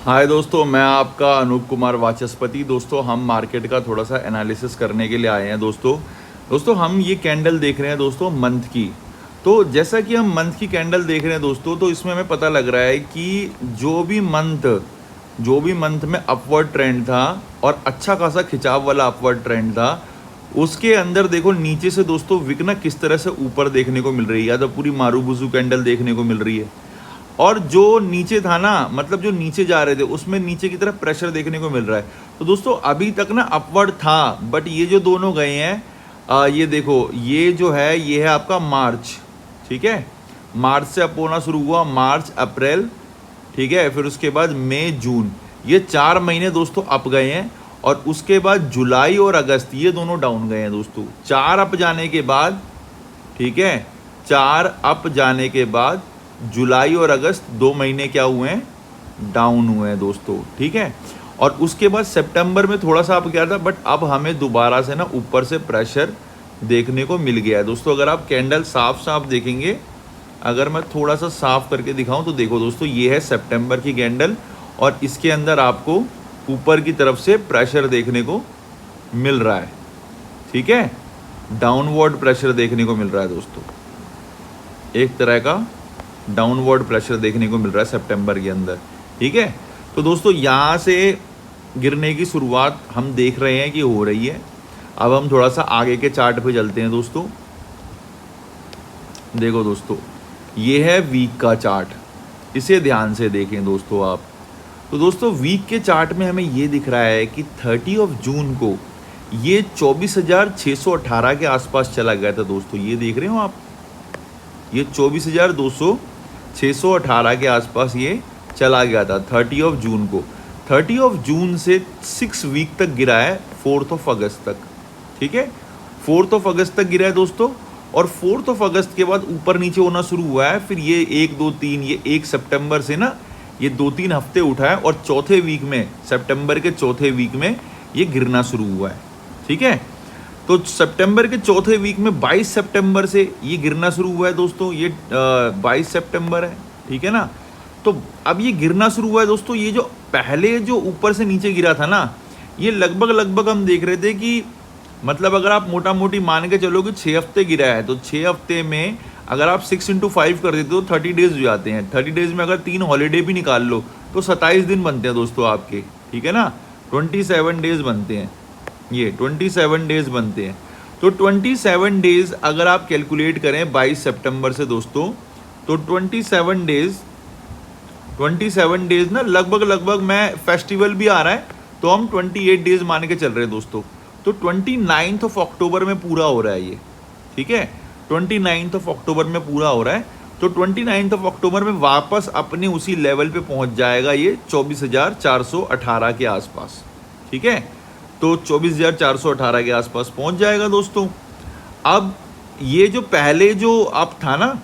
हाय दोस्तों, मैं आपका अनूप कुमार वाचस्पति। दोस्तों, हम मार्केट का थोड़ा सा एनालिसिस करने के लिए आए हैं। दोस्तों हम ये कैंडल देख रहे हैं दोस्तों मंथ की। तो जैसा कि हम मंथ की कैंडल देख रहे हैं दोस्तों, तो इसमें हमें पता लग रहा है कि जो भी मंथ में अपवर्ड ट्रेंड था और अच्छा खासा खिंचाव वाला अपवर्ड ट्रेंड था, उसके अंदर देखो नीचे से दोस्तों विक ना किस तरह से ऊपर देखने को मिल रही है, या तो पूरी मारूबुजू कैंडल देखने को मिल रही है। और जो नीचे था ना, मतलब जो नीचे जा रहे थे उसमें नीचे की तरफ प्रेशर देखने को मिल रहा है। तो दोस्तों अभी तक ना अपवर्ड था, बट ये जो दोनों गए हैं, ये देखो, ये जो है ये है आपका मार्च। ठीक है, मार्च से अप होना शुरू हुआ, मार्च अप्रैल, ठीक है, फिर उसके बाद मई जून, ये 4 महीने दोस्तों अप गए हैं। और उसके बाद जुलाई और अगस्त ये दोनों डाउन गए हैं दोस्तों। 4 अप जाने के बाद, ठीक है, 4 अप जाने के बाद जुलाई और अगस्त 2 महीने क्या हुए हैं, डाउन हुए हैं दोस्तों। ठीक है, और उसके बाद सितंबर में थोड़ा सा अप गया था, बट अब हमें दोबारा से ना ऊपर से प्रेशर देखने को मिल गया है दोस्तों। अगर आप कैंडल साफ साफ देखेंगे, अगर मैं थोड़ा सा साफ करके दिखाऊं तो देखो दोस्तों, ये है सितंबर की कैंडल और इसके अंदर आपको ऊपर की तरफ से प्रेशर देखने को मिल रहा है। ठीक है, डाउनवर्ड प्रेशर देखने को मिल रहा है दोस्तों, एक तरह का डाउनवर्ड प्रेशर देखने को मिल रहा है सितंबर के अंदर। ठीक है, तो दोस्तों यहाँ से गिरने की शुरुआत हम देख रहे हैं कि हो रही है। अब हम थोड़ा सा आगे के चार्ट पे चलते हैं दोस्तों। देखो दोस्तों, ये है वीक का चार्ट, इसे ध्यान से देखें दोस्तों आप। तो दोस्तों वीक के चार्ट में हमें ये दिख रहा है कि 30 जून को ये 24,618 के आसपास चला गया था दोस्तों। ये देख रहे हो आप, ये 24,618 के आसपास ये चला गया था 30 जून को। 30 जून से 6 वीक तक गिरा है 4 अगस्त तक। ठीक है, 4 अगस्त तक गिरा है दोस्तों, और 4 अगस्त के बाद ऊपर नीचे होना शुरू हुआ है। फिर ये 1 2 3, ये 1 सितंबर से ना ये 2-3 हफ्ते उठा है, और चौथे वीक में, सितंबर के चौथे वीक में ये गिरना शुरू हुआ है। ठीक है, तो सितंबर के चौथे वीक में 22 सितंबर से ये गिरना शुरू हुआ है दोस्तों। ये 22 सितंबर है, ठीक है ना। तो अब ये गिरना शुरू हुआ है दोस्तों। ये जो पहले जो ऊपर से नीचे गिरा था ना, ये लगभग हम देख रहे थे कि मतलब अगर आप मोटा मोटी मान के चलो कि 6 हफ्ते गिरा है, तो 6 हफ्ते में अगर आप 6 × 5 कर देते हो 30 डेज हो जाते हैं। 30 डेज में अगर 3 हॉलीडे भी निकाल लो तो 27 दिन बनते हैं दोस्तों आपके। ठीक है ना, 27 डेज बनते हैं, ये 27 डेज बनते हैं। तो 27 डेज अगर आप कैलकुलेट करें 22 सितंबर से दोस्तों, तो 27 डेज ना लगभग मैं फेस्टिवल भी आ रहा है तो हम 28 डेज मान के चल रहे हैं दोस्तों। तो 29 अक्टूबर में पूरा हो रहा है ये। ठीक है, 29 अक्टूबर में पूरा हो रहा है। तो 29 अक्टूबर में वापस अपने उसी लेवल पे पहुंच जाएगा ये 24,418 के आसपास। ठीक है, तो 24,418 के आसपास पहुंच जाएगा दोस्तों। अब ये जो पहले जो अप था ना,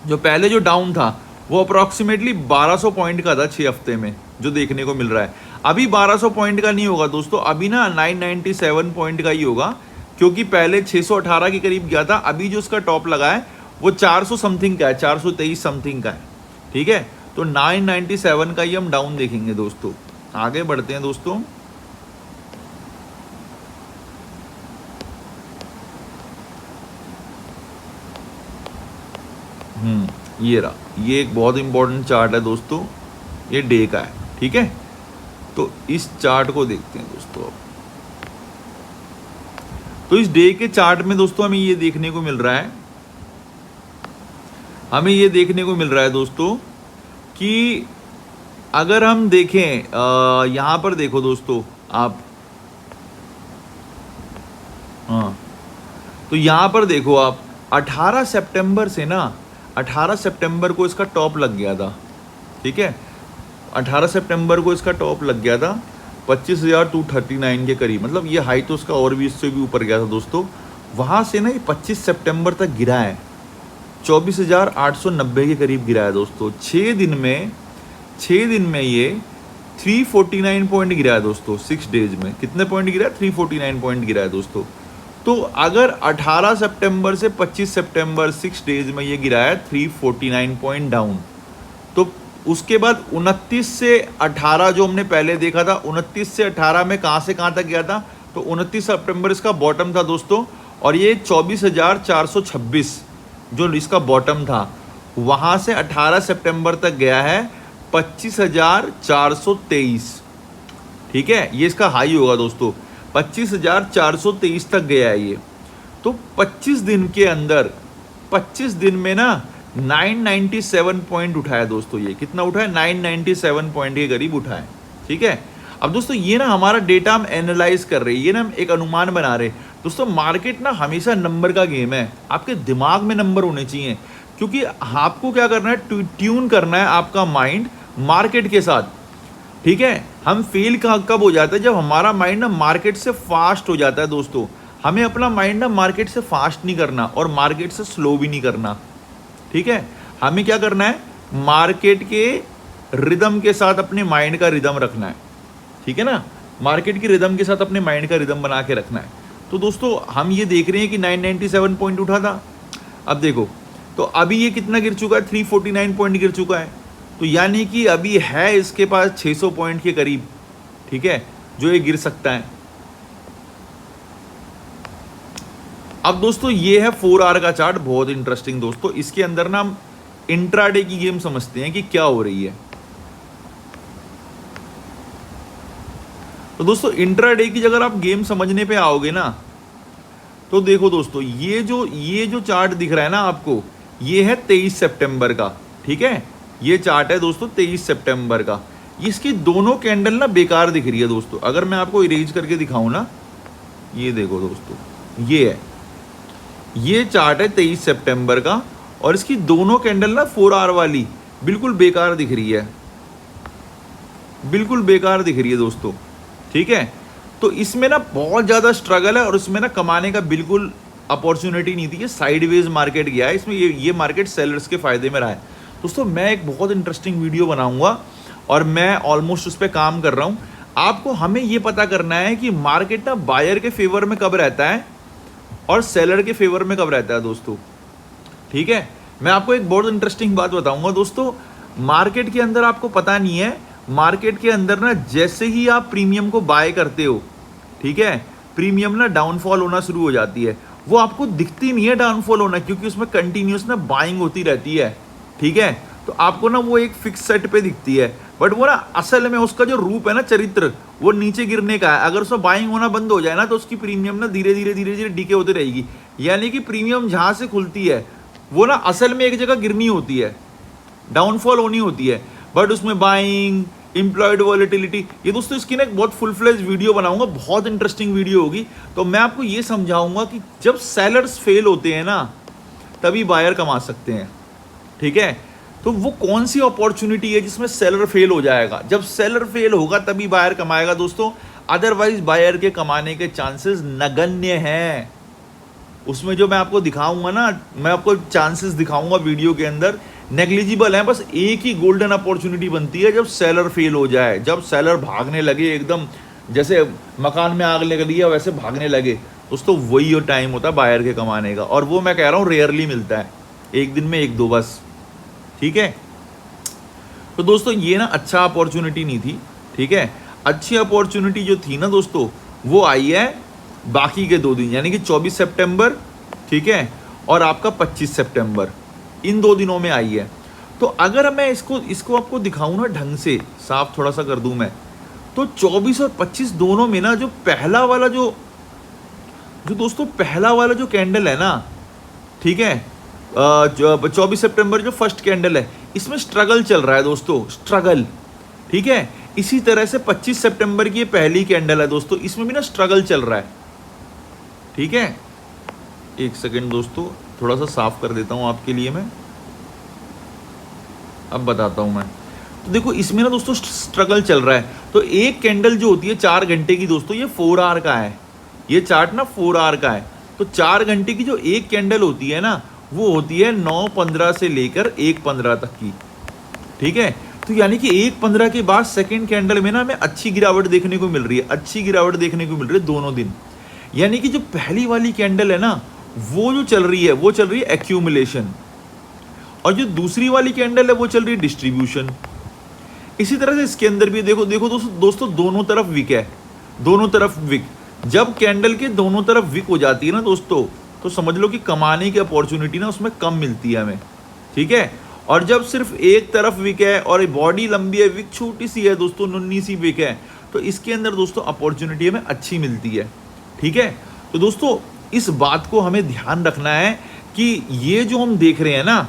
जो पहले जो डाउन था, वो अप्रोक्सीमेटली 1200 पॉइंट का था 6 हफ्ते में, जो देखने को मिल रहा है। अभी 1200 पॉइंट का नहीं होगा दोस्तों, अभी ना 997 पॉइंट का ही होगा, क्योंकि पहले 618 के करीब गया था। अभी जो उसका टॉप लगा है वो 400 समथिंग का है, 423 समथिंग का है। ठीक है, तो 997 का ही हम डाउन देखेंगे दोस्तों। आगे बढ़ते हैं दोस्तों। ये रहा, ये एक बहुत इंपॉर्टेंट चार्ट है दोस्तों, ये डे का है। ठीक है, तो इस चार्ट को देखते हैं दोस्तों अब। तो इस डे के चार्ट में दोस्तों हमें ये देखने को मिल रहा है, दोस्तों कि अगर हम देखें, यहां पर देखो दोस्तों आप, हाँ, तो यहां पर देखो आप, 18 सितंबर से ना, 18 सितंबर को इसका टॉप लग गया था। ठीक है, 18 सितंबर को इसका टॉप लग गया था 25,239 के करीब। मतलब ये हाई तो उसका और भी, इससे भी ऊपर गया था दोस्तों। वहाँ से ना ये 25 सितंबर तक गिरा है, 24,890 के करीब गिरा है दोस्तों। 6 दिन में ये 349 पॉइंट गिरा है दोस्तों। 6 डेज में कितने पॉइंट गिरा है? 349 पॉइंट गिरा है दोस्तों। तो अगर 18 सितंबर से 25 सितंबर 6 डेज में ये गिरा है 349 पॉइंट डाउन, तो उसके बाद 29 से 18 जो हमने पहले देखा था, 29 से 18 में कहाँ से कहाँ तक गया था, तो 29 सितंबर इसका बॉटम था दोस्तों, और ये 24,426 जो इसका बॉटम था, वहाँ से 18 सितंबर तक गया है 25,423। ठीक है, ये इसका हाई होगा दोस्तों, 25,423 तक गया है ये। तो 25 दिन के अंदर, 25 दिन में ना 997 पॉइंट उठाया दोस्तों। ये कितना उठाया, 997 पॉइंट के करीब उठाया। ठीक है, अब दोस्तों ये ना हमारा डेटा हम एनालाइज कर रहे हैं, ये ना हम एक अनुमान बना रहे हैं दोस्तों। मार्केट ना हमेशा नंबर का गेम है, आपके दिमाग में नंबर होने चाहिए, क्योंकि आपको क्या करना है, ट्यून करना है आपका माइंड मार्केट के साथ। ठीक है, हम फेल कब हो जाता है, जब हमारा माइंड ना मार्केट से फास्ट हो जाता है दोस्तों। हमें अपना माइंड ना मार्केट से फास्ट नहीं करना और मार्केट से स्लो भी नहीं करना। ठीक है, हमें क्या करना है, मार्केट के रिदम के साथ अपने माइंड का रिदम रखना है। ठीक है ना, मार्केट की रिदम के साथ अपने माइंड का रिदम बना के रखना है। तो दोस्तों हम ये देख रहे हैं कि 997 पॉइंट उठा था। अब देखो, तो अभी ये कितना गिर चुका है, 349 पॉइंट गिर चुका है। तो यानी कि अभी है इसके पास 600 पॉइंट के करीब। ठीक है, जो ये गिर सकता है। अब दोस्तों ये है 4 आवर का चार्ट, बहुत इंटरेस्टिंग दोस्तों। इसके अंदर ना हम इंट्राडे की गेम समझते हैं कि क्या हो रही है। तो दोस्तों इंट्राडे की अगर आप गेम समझने पे आओगे ना, तो देखो दोस्तों, ये जो चार्ट दिख रहा है ना आपको, ये है 23 सितंबर का। ठीक है, ये चार्ट है दोस्तों 23 सितंबर का। इसकी दोनों कैंडल ना बेकार दिख रही है दोस्तों। अगर मैं आपको इरेज करके दिखाऊं ना, ये देखो दोस्तों, ये है, ये चार्ट है 23 सितंबर का, और इसकी दोनों कैंडल ना 4 आवर वाली बिल्कुल बेकार दिख रही है, बिल्कुल बेकार दिख रही है दोस्तों। ठीक है, तो इसमें ना बहुत ज़्यादा स्ट्रगल है और इसमें ना कमाने का बिल्कुल अपॉर्चुनिटी नहीं थी। ये साइडवेज मार्केट गया है, इसमें ये मार्केट सेलर्स के फायदे में रहा है दोस्तों। मैं एक बहुत इंटरेस्टिंग वीडियो बनाऊंगा और मैं ऑलमोस्ट उस पर काम कर रहा हूँ। आपको हमें ये पता करना है कि मार्केट ना बायर के फेवर में कब रहता है और सेलर के फेवर में कब रहता है दोस्तों। ठीक है, मैं आपको एक बहुत इंटरेस्टिंग बात बताऊंगा दोस्तों। मार्केट के अंदर आपको पता नहीं है, मार्केट के अंदर ना जैसे ही आप प्रीमियम को बाय करते हो, ठीक है, प्रीमियम ना डाउनफॉल होना शुरू हो जाती है। वो आपको दिखती नहीं है डाउनफॉल होना, क्योंकि उसमें कंटिन्यूस ना बाइंग होती रहती है। ठीक है, तो आपको ना वो एक फिक्स सेट पे दिखती है, बट वो ना असल में उसका जो रूप है ना, चरित्र, वो नीचे गिरने का है। अगर उसमें बाइंग होना बंद हो जाए ना, तो उसकी प्रीमियम ना धीरे धीरे डीके होती रहेगी। यानी कि प्रीमियम जहाँ से खुलती है वो ना असल में एक जगह गिरनी होती है, डाउनफॉल होनी होती है, बट उसमें बाइंग, इम्प्लॉयड वॉलेटिलिटी, ये दोस्तों इसकी ना एक बहुत फुल फ्लेज वीडियो बनाऊंगा, बहुत इंटरेस्टिंग वीडियो होगी। तो मैं आपको ये समझाऊंगा कि जब सेलर्स फेल होते हैं ना, तभी बायर कमा सकते हैं। ठीक है, तो वो कौन सी अपॉर्चुनिटी है जिसमें सेलर फेल हो जाएगा? जब सेलर फेल होगा तभी बायर कमाएगा दोस्तों, अदरवाइज बायर के कमाने के चांसेस नगण्य हैं। उसमें जो मैं आपको दिखाऊंगा ना, मैं आपको चांसेस दिखाऊंगा वीडियो के अंदर, नेग्लिजिबल है। बस एक ही गोल्डन अपॉर्चुनिटी बनती है जब सेलर फेल हो जाए, जब सेलर भागने लगे, एकदम जैसे मकान में आग लग रही है वैसे भागने लगे दोस्तों, वही टाइम होता है बायर के कमाने का। और वो मैं कह रहा हूँ रेयरली मिलता है, एक दिन में एक दो बस। ठीक है, तो दोस्तों ये ना अच्छा अपॉर्चुनिटी नहीं थी। ठीक है, अच्छी अपॉर्चुनिटी जो थी ना दोस्तों, वो आई है बाकी के 2 दिन, यानी कि 24 सितंबर, ठीक है, और आपका 25 सितंबर, इन 2 दिनों में आई है। तो अगर मैं इसको आपको दिखाऊं ना ढंग से, साफ थोड़ा सा कर दूं मैं, तो 24 और 25 दोनों में ना जो पहला वाला जो दोस्तों पहला वाला जो कैंडल है ना, ठीक है, 24 सितंबर जो फर्स्ट कैंडल है, इसमें स्ट्रगल चल रहा है दोस्तों, स्ट्रगल। ठीक है, इसी तरह से 25 सितंबर की ये पहली कैंडल है दोस्तों, इसमें भी ना स्ट्रगल चल रहा है। ठीक है, एक सेकेंड दोस्तों, थोड़ा सा साफ कर देता हूं आपके लिए मैं, अब बताता हूं मैं। तो देखो इसमें ना दोस्तों स्ट्रगल चल रहा है। तो एक कैंडल जो होती है 4 घंटे की दोस्तों, ये 4 आवर का है, ये चार्ट ना 4 आवर का है। तो 4 घंटे की जो एक कैंडल होती है ना, वो होती है 9:15 से लेकर 1:15 तक की। ठीक है, तो यानी कि 1:15 के बाद सेकेंड कैंडल में ना हमें अच्छी गिरावट देखने को मिल रही है, अच्छी गिरावट देखने को मिल रही है दोनों दिन। यानी कि जो पहली वाली कैंडल है ना, वो जो चल रही है, वो चल रही है एक्यूमुलेशन, और जो दूसरी वाली कैंडल है वो चल रही है डिस्ट्रीब्यूशन। इसी तरह से इसके अंदर भी देखो देखो दोस्तों दोनों तरफ विक है, दोनों तरफ विक। जब कैंडल के दोनों तरफ विक हो जाती है ना दोस्तों, तो समझ लो कि कमाने की अपॉर्चुनिटी ना उसमें कम मिलती है हमें, ठीक है। और जब सिर्फ एक तरफ विक है और बॉडी लंबी है, विक छोटी सी है दोस्तों, नुन्नी सी विक है, तो इसके अंदर दोस्तों अपॉर्चुनिटी हमें अच्छी मिलती है, ठीक है। तो दोस्तों इस बात को हमें ध्यान रखना है कि ये जो हम देख रहे हैं ना,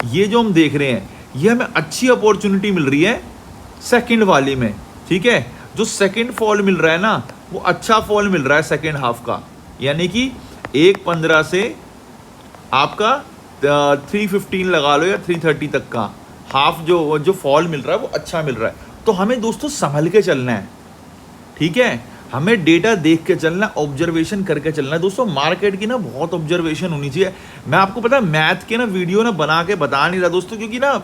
ये जो हम देख रहे हैं, ये हमें अच्छी अपॉर्चुनिटी मिल रही है सेकंड वाली में, ठीक है। जो सेकंड फॉल मिल रहा है ना, वो अच्छा फॉल मिल रहा है सेकंड हाफ का, यानी कि 1.15 से आपका 315 लगा लो या 330 तक का हाफ जो फॉल मिल रहा है वो अच्छा मिल रहा है। तो हमें दोस्तों संभल के चलना है, ठीक है। हमें डेटा देख के चलना है, ऑब्जर्वेशन करके चलना है दोस्तों। मार्केट की ना बहुत ऑब्जर्वेशन होनी चाहिए। मैं आपको पता है मैथ के ना वीडियो ना बना के बता नहीं रहा दोस्तों, क्योंकि ना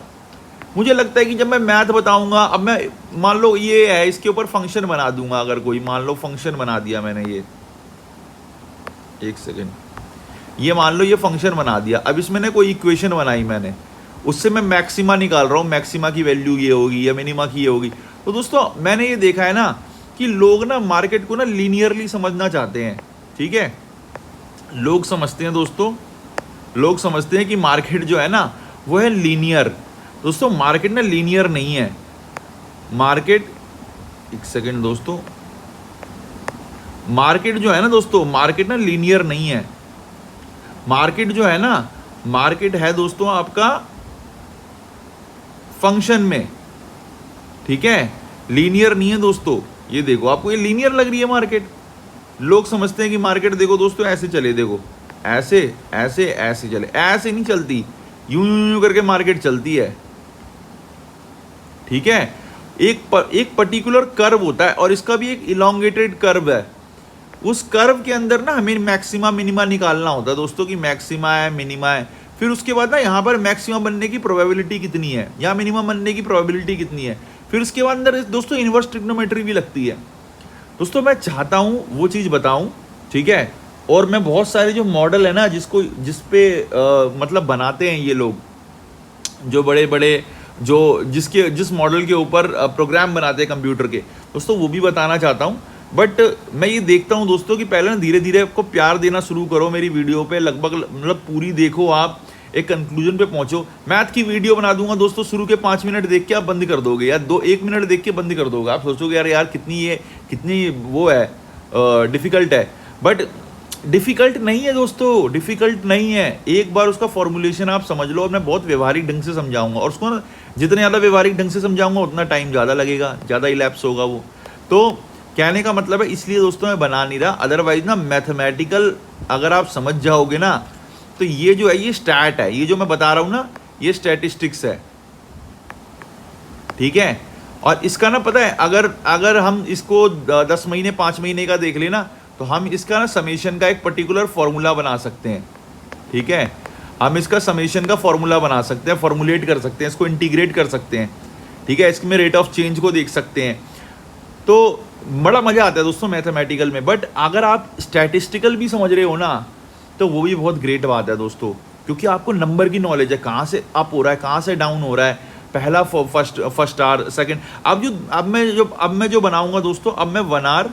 मुझे लगता है कि जब मैं मैथ बताऊंगा, अब मैं मान लो ये है, इसके ऊपर फंक्शन बना दूंगा, अगर कोई मान लो फंक्शन बना दिया मैंने, ये एक सेकेंड, ये मान लो ये फंक्शन बना दिया, अब इसमें ना कोई इक्वेशन बनाई मैंने, उससे मैं मैक्सिमा निकाल रहा हूँ, मैक्सिमा की वैल्यू ये होगी या मिनिमा की ये होगी। तो दोस्तों मैंने ये देखा है ना कि लोग ना मार्केट को ना लीनियरली समझना चाहते हैं, ठीक है। लोग समझते हैं दोस्तों, लोग समझते हैं कि मार्केट जो है ना वो है लीनियर। दोस्तों मार्केट ना लीनियर नहीं है। मार्केट, एक सेकेंड दोस्तों, मार्केट जो है ना दोस्तों, मार्केट ना लीनियर नहीं है। मार्केट जो है ना, मार्केट है दोस्तों आपका फंक्शन में, ठीक है, लीनियर नहीं है दोस्तों। ये देखो आपको ये लीनियर लग रही है मार्केट, लोग समझते हैं कि मार्केट देखो दोस्तों ऐसे चले, देखो ऐसे ऐसे ऐसे चले, ऐसे नहीं चलती, यूं यूं यूं करके मार्केट चलती है, ठीक है। एक पर्टिकुलर कर्व होता है और इसका भी एक इलोंगेटेड कर्व है। उस कर्व के अंदर ना हमें मैक्सिमा मिनिमा निकालना होता है दोस्तों, कि मैक्सिमा है मिनिमा है, फिर उसके बाद ना यहाँ पर मैक्सिमा बनने की प्रोबेबिलिटी कितनी है या मिनिमा बनने की प्रोबेबिलिटी कितनी है, फिर उसके बाद अंदर दोस्तों इन्वर्स ट्रिग्नोमेट्री भी लगती है। दोस्तों मैं चाहता हूँ वो चीज़ बताऊँ, ठीक है। और मैं बहुत सारे जो मॉडल है ना जिसपे मतलब बनाते हैं ये लोग, जो बड़े बड़े जिस मॉडल के ऊपर प्रोग्राम बनाते हैं कंप्यूटर के, दोस्तों वो भी बताना चाहता हूँ। बट मैं ये देखता हूँ दोस्तों कि पहले ना धीरे धीरे आपको प्यार देना शुरू करो मेरी वीडियो पे, लगभग मतलब पूरी देखो, आप एक कंक्लूजन पे पहुंचो। मैथ की वीडियो बना दूंगा दोस्तों, शुरू के 5 मिनट देख के आप बंद कर दोगे, या 1 मिनट देख के बंद कर दोगे। आप सोचोगे यार कितनी वो है, डिफ़िकल्ट है। बट डिफ़िकल्ट नहीं है दोस्तों, डिफ़िकल्ट नहीं है। एक बार उसका फॉर्मुलेशन आप समझ लो, और मैं बहुत व्यवहारिक ढंग से समझाऊंगा, और उसको ना जितने ज़्यादा व्यवहारिक ढंग से समझाऊंगा उतना टाइम ज़्यादा लगेगा, ज़्यादा इलैप्स होगा वो। तो कहने का मतलब है, इसलिए दोस्तों मैं बना नहीं रहा। अदरवाइज ना मैथमेटिकल अगर आप समझ जाओगे ना, तो ये जो है ये स्टैट है, ये जो मैं बता रहा हूँ ना ये स्टैटिस्टिक्स है, ठीक है। और इसका ना पता है, अगर हम इसको 10 महीने 5 महीने का देख लेना, तो हम इसका ना समेशन का एक पर्टिकुलर फॉर्मूला बना सकते हैं, ठीक है। हम इसका समेशन का फॉर्मूला बना सकते हैं, फॉर्मुलेट कर सकते हैं, इसको इंटीग्रेट कर सकते हैं, ठीक है। इसमें रेट ऑफ चेंज को देख सकते हैं। तो बड़ा मज़ा आता है दोस्तों मैथमेटिकल में। बट अगर आप स्टैटिस्टिकल भी समझ रहे हो ना, तो वो भी बहुत ग्रेट बात है दोस्तों, क्योंकि आपको नंबर की नॉलेज है, कहाँ से अप हो रहा है, कहाँ से डाउन हो रहा है, पहला फर्स्ट आवर सेकंड। अब मैं जो बनाऊंगा दोस्तों, अब मैं 1 आवर,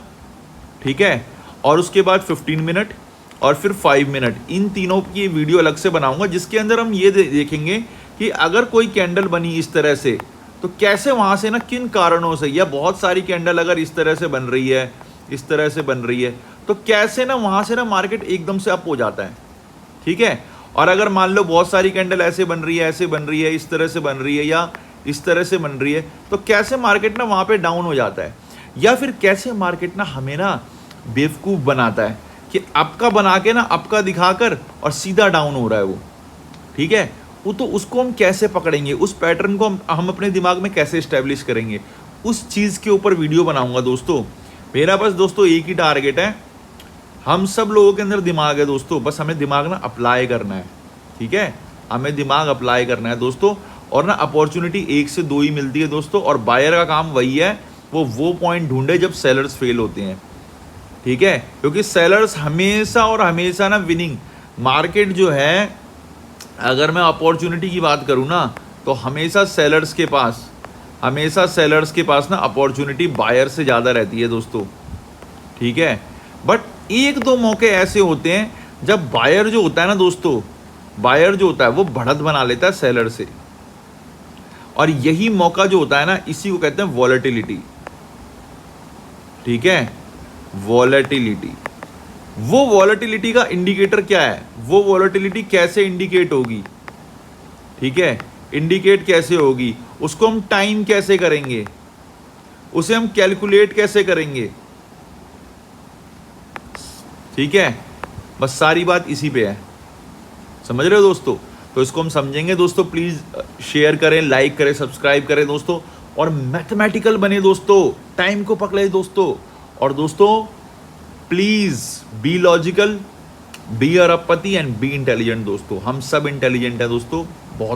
ठीक है, और उसके बाद 15 मिनट और फिर 5 मिनट, इन तीनों की वीडियो अलग से बनाऊंगा, जिसके अंदर हम ये देखेंगे कि अगर कोई कैंडल बनी इस तरह से, तो कैसे वहाँ से ना किन कारणों से, या बहुत सारी कैंडल अगर इस तरह से बन रही है, इस तरह से बन रही है, तो कैसे ना वहाँ से ना मार्केट एकदम से अप हो जाता है, ठीक है। और अगर मान लो बहुत सारी कैंडल ऐसे बन रही है, ऐसे बन रही है, इस तरह से बन रही है, या इस तरह से बन रही है, तो कैसे मार्केट ना वहाँ पे डाउन हो जाता है। या फिर कैसे मार्केट ना हमें ना बेवकूफ़ बनाता है कि अप का बना के ना अप का दिखाकर और सीधा डाउन हो रहा है वो, ठीक है। वो तो उसको हम कैसे पकड़ेंगे, उस पैटर्न को हम अपने दिमाग में कैसे इस्टेब्लिश करेंगे, उस चीज़ के ऊपर वीडियो बनाऊंगा दोस्तों। मेरा बस दोस्तों एक ही टारगेट है, हम सब लोगों के अंदर दिमाग है दोस्तों, बस हमें दिमाग ना अप्लाई करना है, ठीक है। हमें दिमाग अप्लाई करना है दोस्तों, और ना अपॉर्चुनिटी 1 से 2 ही मिलती है दोस्तों। और बायर का काम वही है, वो पॉइंट ढूंढे जब सेलर्स फेल होते हैं, ठीक है। क्योंकि सेलर्स हमेशा और हमेशा ना विनिंग मार्केट जो है, अगर मैं अपॉर्चुनिटी की बात करूँ ना, तो हमेशा सेलर्स के पास हमेशा सेलर्स के पास ना अपॉर्चुनिटी बायर से ज़्यादा रहती है दोस्तों, ठीक है। बट एक दो मौके ऐसे होते हैं जब बायर जो होता है ना दोस्तों, बायर जो होता है वो बढ़त बना लेता है सेलर से, और यही मौका जो होता है ना, इसी को कहते हैं वॉलेटिलिटी, ठीक है, वॉलेटिलिटी। वो वॉलेटिलिटी का इंडिकेटर क्या है, वो वॉलेटिलिटी कैसे इंडिकेट होगी, ठीक है, इंडिकेट कैसे होगी, उसको हम टाइम कैसे करेंगे, उसे हम कैलकुलेट कैसे करेंगे, ठीक है। बस सारी बात इसी पे है, समझ रहे हो दोस्तों। तो इसको हम समझेंगे दोस्तों। प्लीज शेयर करें, लाइक करें, सब्सक्राइब करें दोस्तों, और मैथमेटिकल बने दोस्तों, टाइम को पकड़े दोस्तों। और दोस्तों प्लीज बी लॉजिकल, बी अरबपति एंड बी इंटेलिजेंट दोस्तों। हम सब इंटेलिजेंट है दोस्तों।